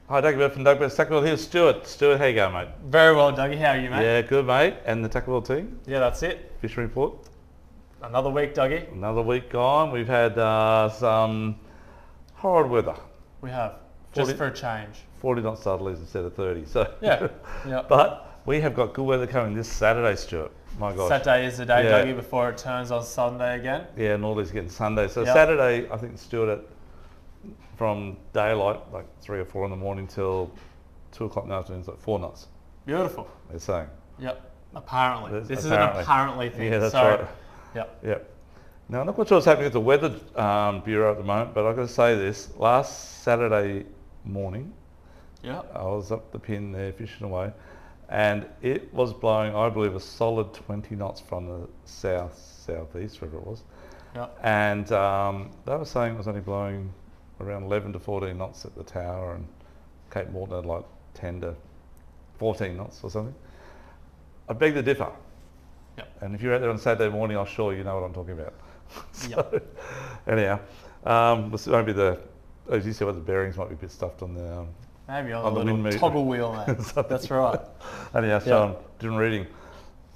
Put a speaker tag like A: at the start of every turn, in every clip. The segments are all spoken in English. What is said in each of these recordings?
A: Hi, Dougie from Doug Best Tackle. Here's Stuart. Stuart, how you going, mate?
B: Very well, Dougie. How are you, mate?
A: Yeah, good, mate. And the Tackle team?
B: Yeah, that's it.
A: Fishing report.
B: Another week, Dougie.
A: Another week gone. We've had some horrid weather.
B: We have.
A: 40
B: Just for a change.
A: 40 knot southerlies instead of 30. So
B: Yeah. Yeah.
A: But we have got good weather coming this Saturday, Stuart. My gosh.
B: Saturday is the day,
A: Yeah.
B: Dougie, before it turns on Sunday again.
A: Yeah, and all these getting Sunday. So
B: Yep.
A: Saturday, I think Stuart, from daylight, like 3 or 4 in the morning till 2 o'clock in the afternoon, it's like 4 knots.
B: Beautiful.
A: They're saying.
B: Yep. Apparently.
A: There's
B: This
A: apparently.
B: is an apparently thing.
A: Yeah, that's
B: so,
A: right.
B: Yep.
A: Yep. Now, I'm not quite sure what's happening at the Weather Bureau at the moment, but I've got to say this. Last Saturday morning,
B: Yep.
A: I was up the pin there fishing away, and it was blowing, I believe, a solid 20 knots from the southeast, wherever it was.
B: Yep.
A: And they were saying it was only blowing around 11 to 14 knots at the tower, and Cape Morton had like 10 to 14 knots or something. I beg to differ.
B: Yep.
A: And if you're out there on Saturday morning, I'm sure you know what I'm talking about.
B: Yep.
A: Anyhow, this might be as you said, the bearings might be a bit stuffed on the
B: Maybe on
A: on
B: the
A: the
B: little
A: wind meter.
B: toggle wheel, mate. That's right.
A: Anyhow, so I'm doing reading.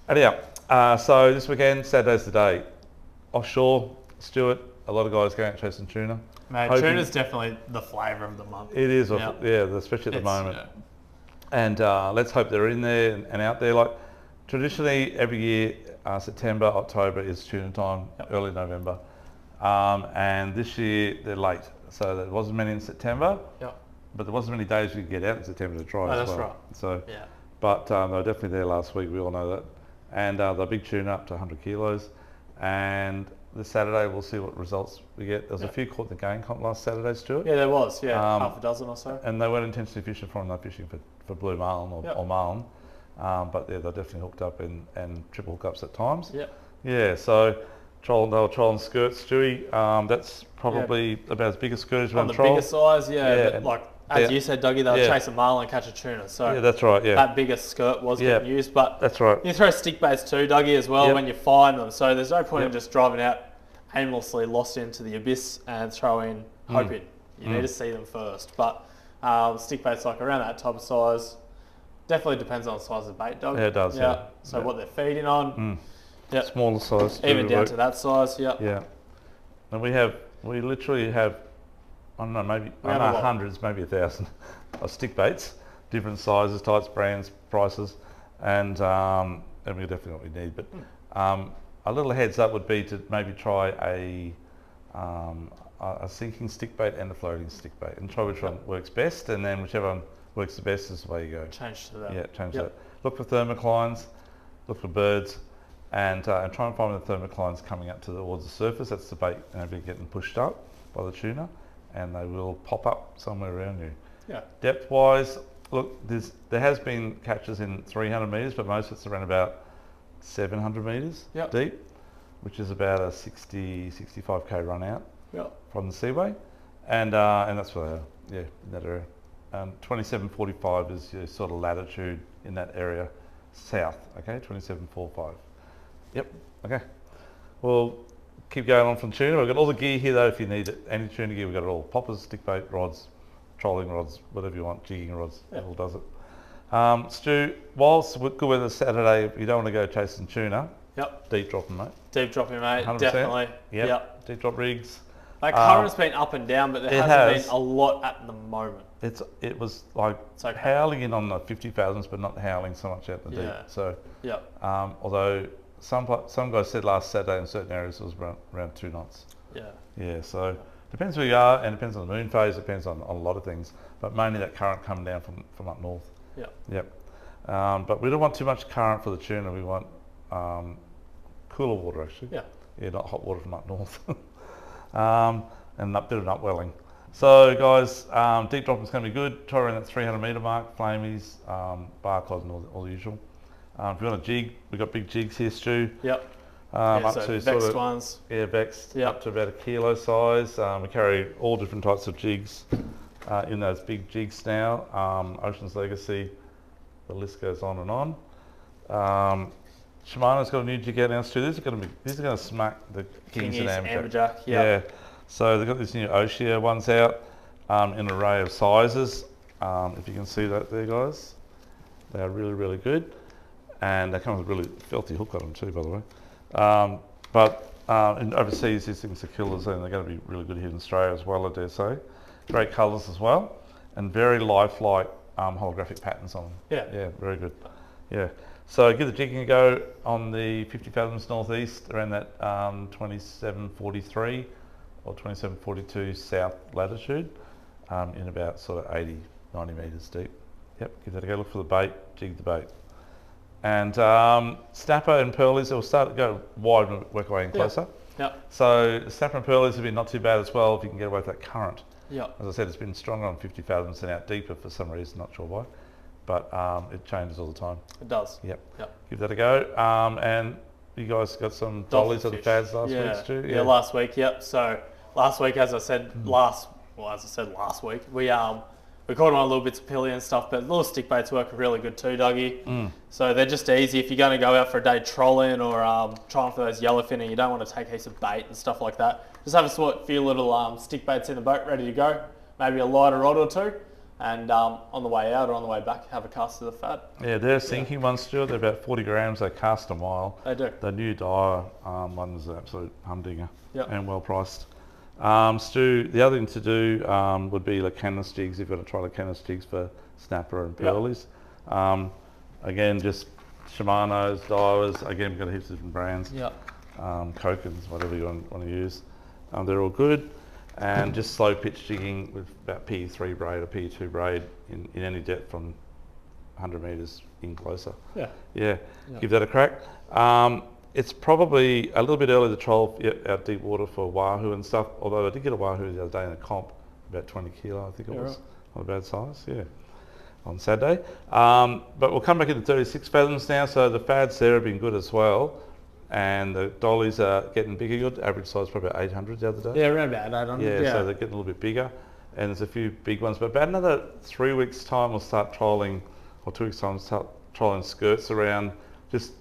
A: Anyhow, so this weekend, Saturday's the day. Offshore, Stuart, a lot of guys going out chasing tuna.
B: Mate,
A: Hoping-
B: tuna's definitely the flavour of the month.
A: It is,
B: Yeah.
A: yeah, especially at the
B: It's-
A: moment.
B: yeah.
A: And let's hope they're in there and out there. Like traditionally, every year, September, October is tuna time,
B: Yep.
A: early November. And this year they're late, so there wasn't many in September,
B: Yep.
A: but there wasn't many days you could get out in September to try
B: Oh,
A: as
B: that's
A: well.
B: right.
A: So,
B: Yeah.
A: but they were definitely there last week. We all know that. And they're big tuna up to 100 kilos. And this Saturday we'll see what results we get. There was a
B: Yep.
A: few caught in the game comp last Saturday, Stuart.
B: Yeah, there was. Yeah, half a
A: Um,
B: dozen or so.
A: And they weren't intentionally fishing for them, they're fishing for blue marlin or,
B: Yep.
A: or marlin. But yeah, they're definitely hooked up and triple hookups at times.
B: Yep.
A: Yeah, so they were trolling skirts, Stewie. That's probably about as big a skirt as you
B: On
A: want
B: the
A: to troll.
B: bigger size, yeah.
A: Yeah,
B: But
A: and-
B: like as
A: yeah.
B: you said, Dougie, they were
A: Yeah.
B: chasing marlin and catch a tuna. So
A: Yeah, that's right, yeah.
B: that bigger skirt was
A: Yeah.
B: getting used. But
A: That's right.
B: you throw stick baits too, Dougie, as well
A: Yep.
B: when you find them. So there's no point in
A: Yep.
B: just driving out aimlessly lost into the abyss and throwing hoping. You need to see them first. But stick baits like around that type of size definitely depends on the size of the bait, Dougie.
A: Yeah, it does, yeah.
B: So
A: Yeah.
B: what they're feeding on, yep.
A: Smaller size.
B: Even
A: Stewie
B: down
A: work.
B: to that size, yep.
A: Yeah. And we literally have, I don't know, maybe,
B: We
A: I
B: have
A: don't
B: a
A: know,
B: lot.
A: hundreds, maybe 1,000 of stick baits, different sizes, types, brands, prices, and we definitely what we need. But a little heads up would be to maybe try a sinking stick bait and a floating stick bait, and try which one works best, and then whichever one works the best is the way you go.
B: Change to that.
A: Yeah, change
B: Yep.
A: that. Look for thermoclines, look for birds, and try and find the thermoclines coming up towards the surface. That's the bait and everything getting pushed up by the tuna, and they will pop up somewhere around you.
B: Yeah.
A: Depth-wise, look, there has been catches in 300 metres, but most of it's around about 700 metres
B: Yep.
A: deep, which is about a 65k run out
B: Yep.
A: from the seaway, and that's where they are, yeah, in that area. 2745 is your sort of latitude in that area, south, okay, 2745. Yep, okay. We'll keep going on from tuna. We've got all the gear here though, if you need it, any tuna gear, we've got it all. Poppers, stick bait, rods, trolling rods, whatever you want, jigging rods,
B: Yep.
A: it all does it. Stu, whilst with good weather Saturday, if you don't want to go chasing tuna,
B: Yep.
A: deep dropping, mate.
B: Deep dropping, mate.
A: 100%.
B: Definitely.
A: Yep. Deep drop rigs.
B: That current's been up and down, but there
A: it
B: hasn't
A: has.
B: been a lot at the moment.
A: It was like
B: It's okay.
A: howling in on the 50,000s, but not howling so much out in the
B: Yeah.
A: deep. So,
B: Yep.
A: although some guys said last Saturday in certain areas it was around 2 knots.
B: Yeah.
A: Yeah, so depends where you are, and depends on the moon phase, depends on a lot of things, but mainly that current coming down from up north.
B: Yep.
A: Yep. But we don't want too much current for the tuna. We want cooler water actually.
B: Yeah.
A: Yeah, not hot water from up north. And a bit of upwelling. So guys, deep dropping is going to be good. Try around that 300 metre mark, flamies, barcodes and all the usual. If you want a jig, we've got big jigs here, Stu.
B: Yep.
A: Up
B: So
A: to
B: vexed
A: sort of,
B: ones.
A: yeah, vexed,
B: Yep.
A: up to about a kilo size. We carry all different types of jigs in those big jigs now. Ocean's Legacy, the list goes on and on. Shimano's got a new jig out now, Stu. These are going to smack the Kings and Amberjack.
B: Yep.
A: Yeah. So they've got this new Oshia ones out in an array of sizes. If you can see that there, guys, they are really, really good, and they come with a really filthy hook on them too, by the way. But in overseas, these things are killers, and they're going to be really good here in Australia as well, I dare say. Great colours as well, and very lifelike holographic patterns on them. Yeah, very good. Yeah. So give the jigging a go on the 50 fathoms northeast around that 2743 or 2742 south latitude in about sort of 80, 90 metres deep. Yep, give that a go. Look for the bait, jig the bait. And snapper and pearlies will start to go wide and work away in closer.
B: Yep.
A: So snapper and pearlies have been not too bad as well if you can get away with that current.
B: Yep.
A: As I said, it's been stronger on 50 fathoms and out deeper for some reason, not sure why. But it changes all the time.
B: It does.
A: Yep.
B: Yep.
A: Give that a go. And you guys got some dollies of the fads last week, Stu?
B: Yeah, last week. Yep. So last week, as I said last week, we caught them on little bits of pilly and stuff, but little stick baits work really good too, Dougie. So they're just easy if you're going to go out for a day trolling or trying for those yellowfin and you don't want to take heaps of bait and stuff like that. Just have a few little stick baits in the boat ready to go. Maybe a lighter rod or two. And on the way out or on the way back, have a cast of the fad. Yeah,
A: they're sinking ones, Stuart. They're about 40 grams. They cast a mile.
B: They do.
A: The new Dyer one is an absolute humdinger and well priced. Stu, the other thing to do would be like Canis jigs. You've got to try the Canis jigs for snapper and pearlies. Again, just Shimano's, Dyers. Again, we've got heaps of different brands. Kokens, whatever you want to use. They're all good. And just slow pitch jigging with about PE3 braid or PE2 braid in any depth from 100 metres in closer. Give that a crack. It's probably a little bit early to troll out deep water for wahoo and stuff, although I did get a wahoo the other day in a comp, about 20 kilo I think it was, not a bad size, on Saturday. But we'll come back into 36 fathoms now, so the fads there have been good as well. And the dollies are getting bigger. Good average size probably about 800 the other day.
B: Yeah, around about 800.
A: So they're getting a little bit bigger, and there's a few big ones. But about another 3 weeks' time, we'll start trolling, or 2 weeks' time, we'll start trolling skirts around just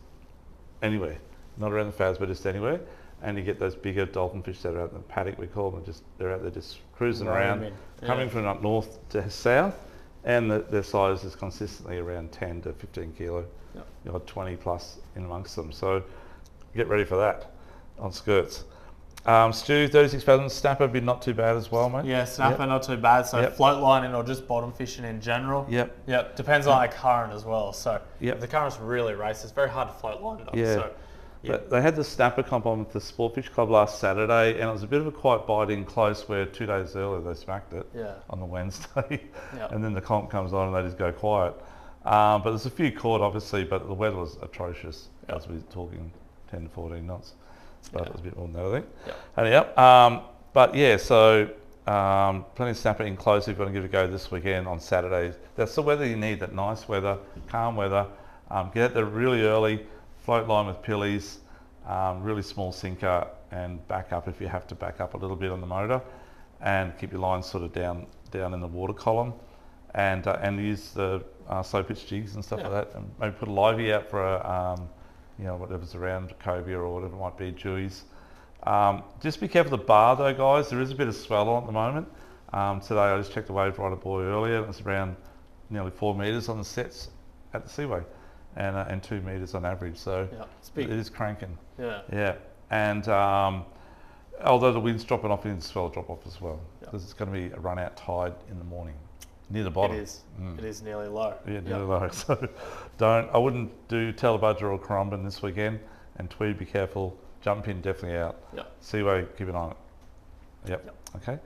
A: anywhere, not around the fads, but just anywhere. And you get those bigger dolphin fish that are out in the paddock, we call them. They're out there just cruising around, coming from up north to south, and their size is consistently around 10 to 15 kilo. You've got 20 plus in amongst them. So get ready for that on skirts. Stu, 36 fathoms, snapper been not too bad as well, mate.
B: Yeah, snapper not too bad. So float lining or just bottom fishing in general.
A: Yep.
B: Depends on the current as well. So if the current's really raced, it's very hard to float line it up. So,
A: But they had the snapper comp on with the Sportfish Club last Saturday, and it was a bit of a quiet bite in close where 2 days earlier they smacked it on the Wednesday. And then the comp comes on and they just go quiet. But there's a few caught obviously, but the weather was atrocious as we were talking 10 to 14 knots. But it was a bit more than that, I think. But so plenty of snapper in close if you want to give it a go this weekend on Saturdays. That's the weather you need, that nice weather, calm weather. Get out there really early, float line with pillies, really small sinker, and back up if you have to back up a little bit on the motor, and keep your line sort of down in the water column, and use the slow pitch jigs and stuff like that, and maybe put a livey out for a whatever's around, cobia or whatever it might be, jewies. Just be careful of the bar though, guys. There is a bit of swell on at the moment. Today I just checked the wave rider buoy earlier, and it's around nearly 4 metres on the sets at the Seaway, and 2 metres on average. So it is cranking. And although the wind's dropping off, the swell will drop off as well, because it's going to be a run out tide in the morning. Near the bottom.
B: It is. It is nearly low.
A: Nearly low. So I wouldn't do Telebudger or Currumbin this weekend. And Tweed, be careful. Jump in, definitely out. Seaway, keep an eye on it. Okay.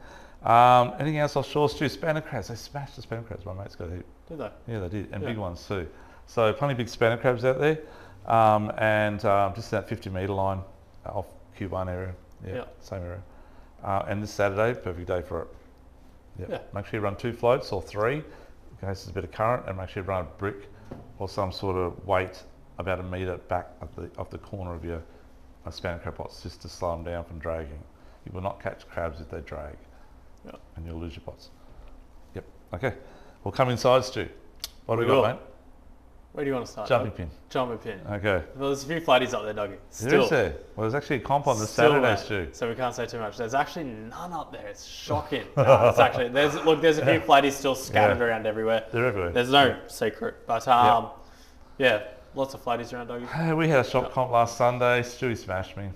A: Anything else offshore? Stu, spanner crabs. They smashed the spanner crabs. My mates got a heap.
B: Did they?
A: Yeah, they did. And big ones too. So plenty of big spanner crabs out there. And just that 50 metre line off Q1 area. Same area. And this Saturday, perfect day for it. Make sure you run 2 floats or 3 in case there's a bit of current, and make sure you run a brick or some sort of weight about a metre back off the corner of your spanner crab pots, just to slow them down from dragging. You will not catch crabs if they drag, and you'll lose your pots. Okay, we'll come inside, Stu. What do we got, mate?
B: Where do you want to start?
A: Jumping
B: Doug?
A: pin.
B: Jumping pin.
A: Okay.
B: Well, there's a few flatties up there, Dougie.
A: There is there? Well, there's actually a comp on the
B: Still,
A: Saturday,
B: mate.
A: Stu.
B: So we can't say too much. There's actually none up there. It's shocking. No, it's actually there's a few flatties still scattered around everywhere.
A: They're everywhere.
B: There's no secret, but yeah, lots of flatties around, Dougie.
A: We had a shop comp last Sunday. Stewie smashed me.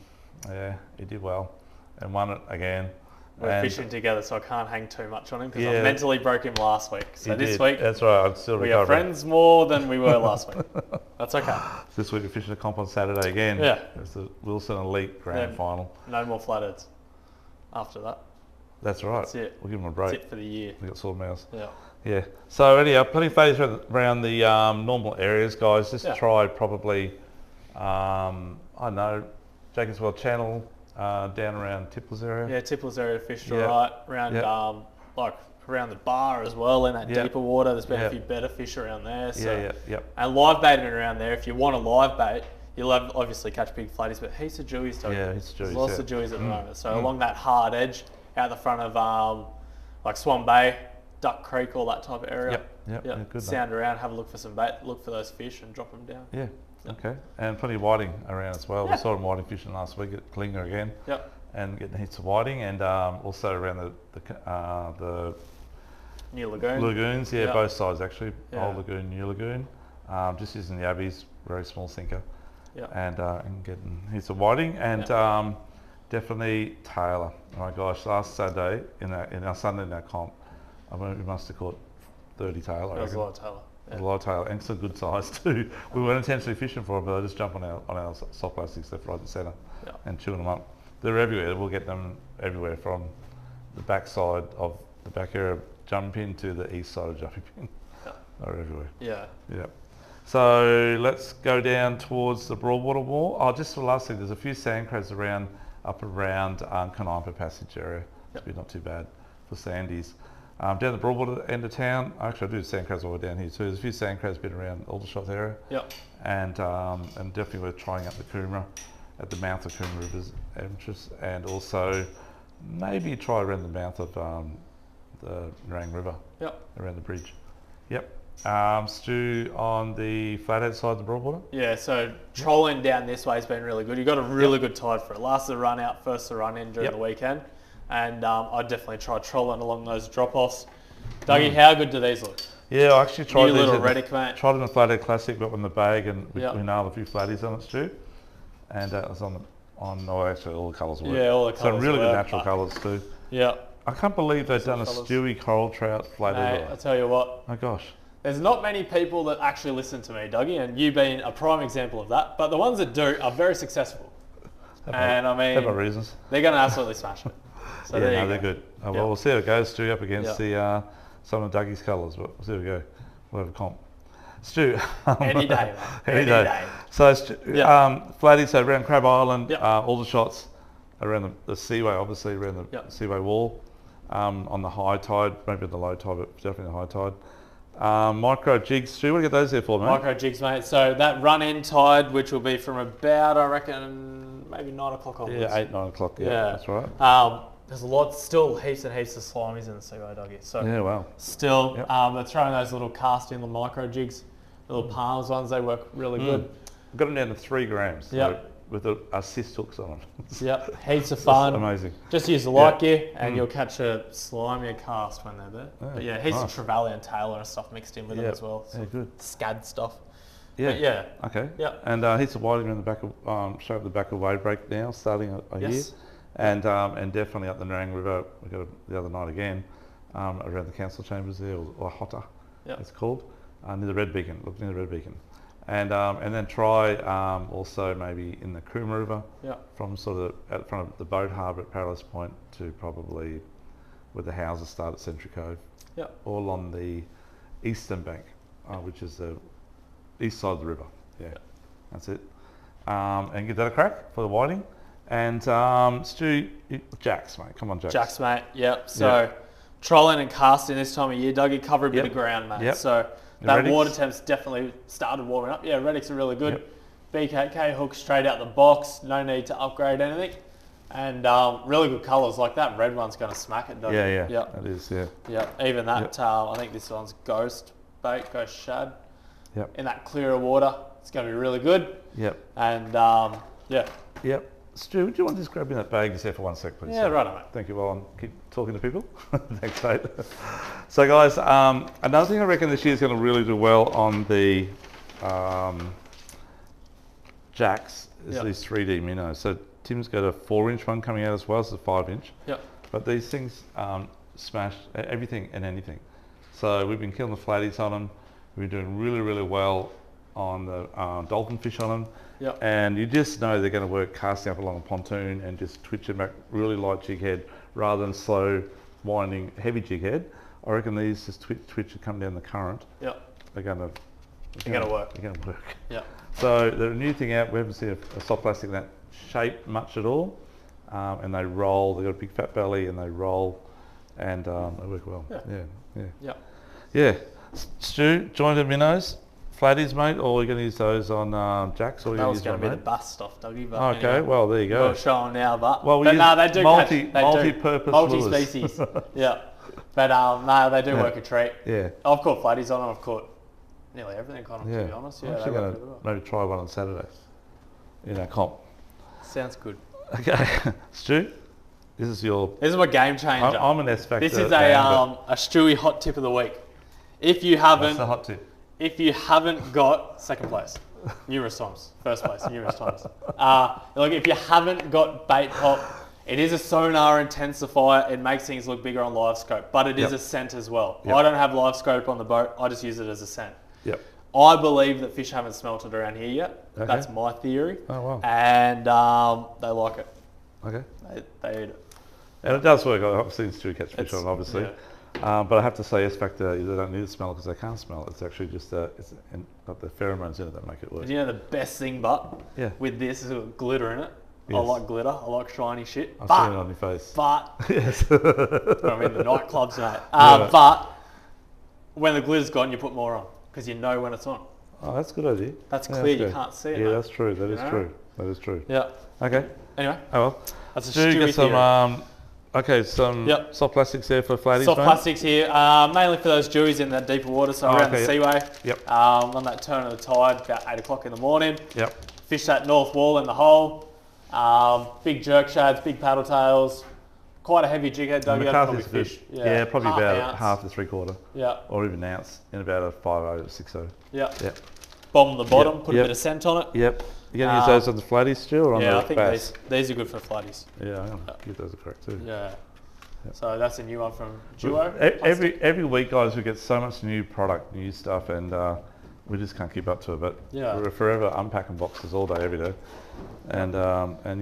A: Yeah, he did well and won it again.
B: We're fishing together, so I can't hang too much on him because I
A: Yeah.
B: mentally broke him last week. So
A: He
B: this
A: did.
B: week
A: That's right. I'm still
B: we are
A: recovering.
B: friends more than we were last week. That's okay.
A: This week we're fishing a comp on Saturday again.
B: Yeah.
A: It's the Wilson Elite Grand
B: Yeah.
A: Final.
B: No more flatheads after that.
A: That's right.
B: That's it.
A: We'll give them a
B: That's
A: break.
B: it for the year.
A: We got sore mouths.
B: Yeah.
A: Yeah. So anyhow, plenty of flatties around the normal areas, guys. Just
B: Yeah.
A: try probably, I don't know, Jacobswell Channel, down around Tipler's area.
B: Yeah, Tipler's area fished
A: Yeah.
B: alright. Around
A: Yeah.
B: like around the bar as well in that
A: Yeah.
B: deeper water. There's been
A: Yeah.
B: a few better fish around there. So.
A: Yep.
B: And live baiting around there. If you want a live bait, you'll obviously catch big flatties, but heaps of jewies. Too.
A: Yeah, it's
B: There's
A: Jewies,
B: lots
A: yeah.
B: of jewies at the moment. So along that hard edge, out the front of like Swan Bay, Duck Creek, all that type of area.
A: Yep. Yeah, good, mate.
B: Sound around, have a look for some bait, look for those fish, and drop them down.
A: Yeah. Okay. And plenty of whiting around as well.
B: Yeah.
A: We saw them whiting fishing last week at Klinger again.
B: Yep.
A: And getting heaps of whiting, and also around the
B: New Lagoon.
A: lagoons,
B: Yeah.
A: both sides actually,
B: Yeah.
A: Old Lagoon, New Lagoon. Just using the Abby's very small sinker,
B: Yeah.
A: and getting heaps of whiting, and definitely Taylor. Oh my gosh, last Saturday in our Sunday night comp, we must have caught 30 Taylor.
B: That was a lot of Taylor.
A: There's a lot of Taylor, and some good size too. We weren't intentionally fishing for them, but they just jump on our soft plastics left, right, and centre,
B: Yeah.
A: and chewing them up. They're everywhere. We'll get them everywhere from the back side of the back area of Jumping Pin to the east side of Jumping Pin.
B: Yeah.
A: They're everywhere.
B: Yeah.
A: Yeah. So let's go down towards the Broadwater Wall. Oh, just for the last thing, there's a few sand crabs up around Canaipa Passage area.
B: Yep.
A: It's not too bad for sandies. Down the Broadwater end of town, actually I do sand crabs all the way down here too. There's a few sand crabs been around Aldershot area.
B: Yep.
A: And definitely worth trying up the Coomera at the mouth of Coomera River's entrance, and also maybe try around the mouth of the Nerang River,
B: Yep.
A: around the bridge. Yep. Stu, on the Flathead side of the Broadwater?
B: Yeah, so trolling down this way has been really good. You got a really good tide for it. Last the run out, first the run in during the weekend. And I'd definitely try trolling along those drop-offs. Dougie, how good do these look?
A: Yeah, I actually tried
B: New
A: these.
B: little Reddick, mate.
A: Tried them in the Flathead Classic, got them in the bag, and we
B: Yep.
A: nailed a few flatties on it, Stu. And it was actually all the colours were.
B: Yeah, all the
A: Some
B: colours
A: really good
B: work,
A: natural
B: but-
A: colours too.
B: Yeah.
A: I can't believe they've done a
B: colours.
A: Stewie coral trout flathead.
B: Mate, I tell you what,
A: My gosh.
B: there's not many people that actually listen to me, Dougie, and you being a prime example of that. But the ones that do are very successful. And I
A: Have my
B: mean,
A: reasons.
B: they're going to absolutely smash it. So there
A: Yeah,
B: you
A: no,
B: go.
A: they're good. Well,
B: Yeah.
A: we'll see how it goes, Stu, up against
B: Yeah.
A: the some of Dougie's colours, but we'll see how we go. We'll have a comp. Stu.
B: Any day, mate.
A: Any day. So, flatties, so around Crab Island,
B: Yeah.
A: all the shots around the seaway, obviously around the
B: Yeah.
A: seaway wall, on the high tide, maybe on the low tide, but definitely the high tide. Micro jigs, Stu, what do you get those there for, mate?
B: Micro jigs, mate. So that run-in tide, which will be from about, I reckon, maybe 9 o'clock onwards.
A: Yeah, 8, 9 o'clock, yeah,
B: Yeah.
A: that's right.
B: There's a lot, still heaps and heaps of slimies in the seaway, Dougie. So
A: Yeah, wow.
B: still,
A: Yep.
B: they're throwing those little cast-in the micro jigs, little palms ones. They work really good.
A: We've got them down to 3 grams. So
B: Yep.
A: with assist hooks on them.
B: Yep, heaps of fun.
A: Amazing.
B: Just use the light gear and you'll catch a slimier cast when they're there.
A: Yeah,
B: But yeah, heaps
A: nice.
B: of trevally and Taylor and stuff mixed in with them
A: Yeah.
B: as well.
A: Yeah, good.
B: Scad stuff.
A: Yeah.
B: But yeah.
A: Okay.
B: Yeah.
A: And heaps of whiting around the back of, straight up the back of Wave Break now, starting I hear.
B: Yes.
A: And definitely up the Nerang River, we got the other night again, around the council chambers there, or Hotta,
B: Yep.
A: it's called, near the Red Beacon, look near the Red Beacon. And then try also maybe in the Coomera River,
B: Yeah.
A: from sort of at front of the boat harbour at Paradise Point to probably where the houses start at Century Cove,
B: Yeah.
A: all on the eastern bank, which is the east side of the river. Yeah, that's it. And give that a crack for the whiting. And Stu, jacks, mate. Come on, jacks.
B: Jacks, mate. Yep. So
A: Yep.
B: trolling and casting this time of year, Dougie, cover a bit
A: Yep.
B: of ground, mate.
A: Yep.
B: So
A: And
B: that
A: Reddicks?
B: water temp's definitely started warming up. Yeah, Reddicks are really good.
A: Yep.
B: BKK hook straight out the box. No need to upgrade anything. And really good colours. Like that red one's going to smack it, Dougie.
A: Yeah,
B: Yep.
A: that is, yeah.
B: Yep. Even that,
A: Yep.
B: I think this one's Ghost Bait, Ghost Shad.
A: Yep.
B: in that clearer water. It's going to be really good.
A: Yep.
B: And yeah.
A: Yep. Stu, do you want to just grab me that bag just there for 1 sec, please?
B: Yeah, right on, mate.
A: Thank you. Well, I'll keep talking to people. Thanks, mate. So, guys, another thing I reckon this year is going to really do well on the jacks is
B: Yep.
A: these 3D minnows. So Tim's got a 4-inch one coming out as well, so 5-inch.
B: Yep.
A: But these things smash everything and anything. So we've been killing the flatties on them. We've been doing really, really well on the dolphin fish on them.
B: Yep.
A: And you just know they're going to work casting up along a pontoon and just twitch it back really light jig head rather than slow winding heavy jig head. I reckon these just twitch and come down the current.
B: Yep.
A: They're going to
B: work.
A: They're going to work.
B: Yep.
A: So the new thing out, we haven't seen a soft plastic that shape much at all. And they roll, they've got a big fat belly and they roll and they work well. Yeah.
B: Yep.
A: Yeah. Stu, jointed minnows, flatties, mate, or we're going to use those on jacks? Or
B: That was
A: use
B: going to be the
A: mate?
B: bass stuff, Dougie. But
A: Okay,
B: anyway,
A: well, there you go.
B: we'll show them now, but
A: Well, we
B: but
A: use
B: no, they do
A: multi-purpose lures.
B: multi-species. Yeah, but no, they do
A: Yeah.
B: work a treat.
A: Yeah.
B: I've caught flatties on them. I've caught nearly everything on them,
A: Yeah.
B: to be honest. Yeah,
A: I'm
B: they
A: actually
B: work
A: going
B: really well.
A: to maybe try one on Saturday in our comp.
B: Sounds good.
A: Okay, Stu, this is your...
B: This is my game changer.
A: I'm an S Factor.
B: This is
A: fan, but
B: a Stewie hot tip of the week. If you
A: What's
B: haven't,
A: the hot tip?
B: if you haven't got second place, numerous times, first place, numerous times. Look, if you haven't got bait pop, it is a sonar intensifier. It makes things look bigger on live scope, but it is
A: Yep.
B: a scent as well.
A: Yep.
B: I don't have live scope on the boat. I just use it as a scent.
A: Yep.
B: I believe that fish haven't smelt it around here yet.
A: Okay.
B: That's my theory.
A: Oh, wow.
B: And they like it.
A: Okay.
B: They eat it.
A: And it does work. I've seen Stu catch fish
B: It's-
A: on it, obviously.
B: yeah.
A: But I have to say, S Factor, they don't need to smell it because they can't smell it. It's actually just got the pheromones in it that make it work.
B: But you know the best thing, but
A: Yeah.
B: with this is glitter in it. I
A: Yes.
B: like glitter. I like shiny shit.
A: I've
B: but,
A: seen it on your face.
B: but
A: Yes.
B: I mean the nightclubs, mate.
A: Yeah.
B: But when the glitter's gone, you put more on because you know when it's on.
A: Oh, that's a good idea.
B: That's
A: Yeah,
B: clear. You
A: good.
B: can't see it.
A: Yeah,
B: mate.
A: that's true. That is
B: know?
A: true. That is true.
B: Yeah.
A: Okay.
B: Anyway,
A: Oh well.
B: that's a
A: Stu, you
B: Stewie
A: got some
B: theory.
A: some
B: Yep.
A: soft plastics there for flatties,
B: Soft
A: mate?
B: plastics here, mainly for those dewies in that deeper water, so
A: Oh,
B: around
A: okay,
B: the
A: yep.
B: seaway.
A: Yep.
B: On that turn of the tide, about 8 o'clock in the morning.
A: Yep.
B: Fish that north wall in the hole. Big jerk shads, big paddle tails. Quite a heavy jig head, Doug. You probably
A: McCarthy's good.
B: fish.
A: Yeah, probably
B: half
A: about
B: ounce.
A: half to 3/4
B: Yeah,
A: or even an ounce in about a 5/0 or 6/0.
B: yeah.
A: Yep.
B: Bomb the bottom,
A: Yep,
B: put
A: yep.
B: a bit of scent on it.
A: Yep. You going to use those on the flatties, Stu, or on
B: Yeah,
A: the
B: I think
A: bass?
B: these are good for flatties.
A: Yeah, I'm going to give those a crack too.
B: Yeah.
A: Yep.
B: So that's a new one from Duo.
A: Every week, guys, we get so much new product, new stuff, and we just can't keep up to it. But
B: Yeah.
A: we're forever unpacking boxes all day, every day, and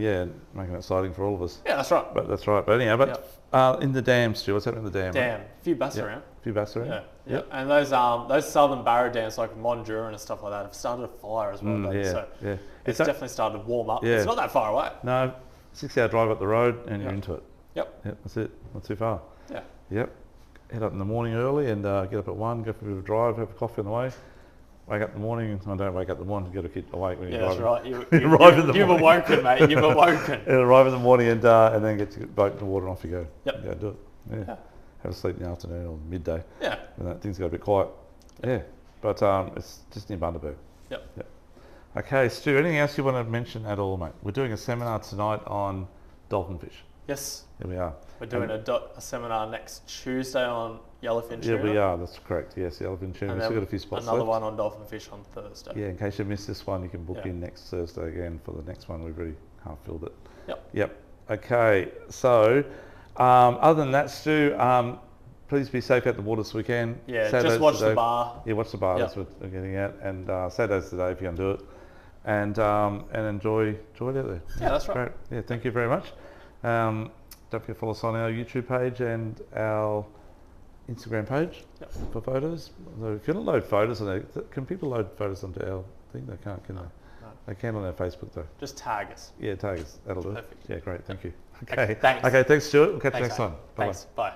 A: yeah, making it exciting for all of us.
B: Yeah, that's right.
A: But that's right. But anyhow, in the dam, Stu, what's happening in the dam?
B: Damn, a few bass
A: Yep.
B: around.
A: A few bass around.
B: Yeah, yeah.
A: Yep.
B: And those southern barrow dams like Mondura and stuff like that have started a fire as well. Doug.
A: Yeah,
B: So
A: yeah.
B: it's
A: that-
B: definitely started to warm up.
A: Yeah.
B: It's not that far away.
A: No, 6-hour drive up the road and you're
B: Yep.
A: into it.
B: Yep.
A: Yep, that's it. Not too far.
B: Yeah.
A: Yep. Head up in the morning early and get up at 1, go for a bit of a drive, have a coffee on the way. Wake up in the morning. I don't wake up in the morning to get a kid awake when
B: Yeah,
A: you're
B: that's
A: driving.
B: right.
A: You arrive in the
B: You've
A: morning.
B: awoken, mate. You've awoken.
A: And arrive in the morning and then get your boat in the water and off you go.
B: Yep.
A: Go do it. Yeah.
B: Yeah.
A: Have a sleep in the afternoon or midday
B: Yeah.
A: when that things go a bit quiet. Yeah. But it's just near Bundaberg.
B: Yep.
A: Yep. Okay, Stu, anything else you want to mention at all, mate? We're doing a seminar tonight on dolphin fish.
B: Yes.
A: Here we are.
B: We're doing a seminar next Tuesday on yellowfin
A: Yeah,
B: tuna.
A: we are. That's correct. Yes, the elephant tuna.
B: And
A: We've still
B: then
A: got a few spots
B: another
A: left.
B: one on dolphin fish on Thursday.
A: Yeah, in case you missed this one, you can book
B: Yeah.
A: in next Thursday again for the next one. We've already half filled it.
B: Yep.
A: Yep. Okay. So, other than that, Stu, please be safe out the water this weekend.
B: Yeah,
A: Saturday's
B: just watch the
A: day.
B: bar.
A: Yeah, watch the bar.
B: Yep.
A: That's what we're getting at. And Saturday's today if you can do it. And enjoy it out there.
B: Yeah, that's right.
A: Great. Yeah, thank you very much. Don't forget to follow us on our YouTube page and our Instagram page
B: Yep.
A: for photos. Although if you don't load photos on there, can people load photos onto our thing? They can't, can they?
B: No.
A: They can on our Facebook though.
B: Just tag us.
A: Yeah, tag us. That'll do it.
B: Perfect.
A: Yeah, great. Thank you.
B: Okay,
A: Okay.
B: thanks.
A: Okay, thanks, Stuart. We'll catch you
B: Thanks,
A: next
B: mate.
A: time. Bye-bye.
B: Thanks. Bye.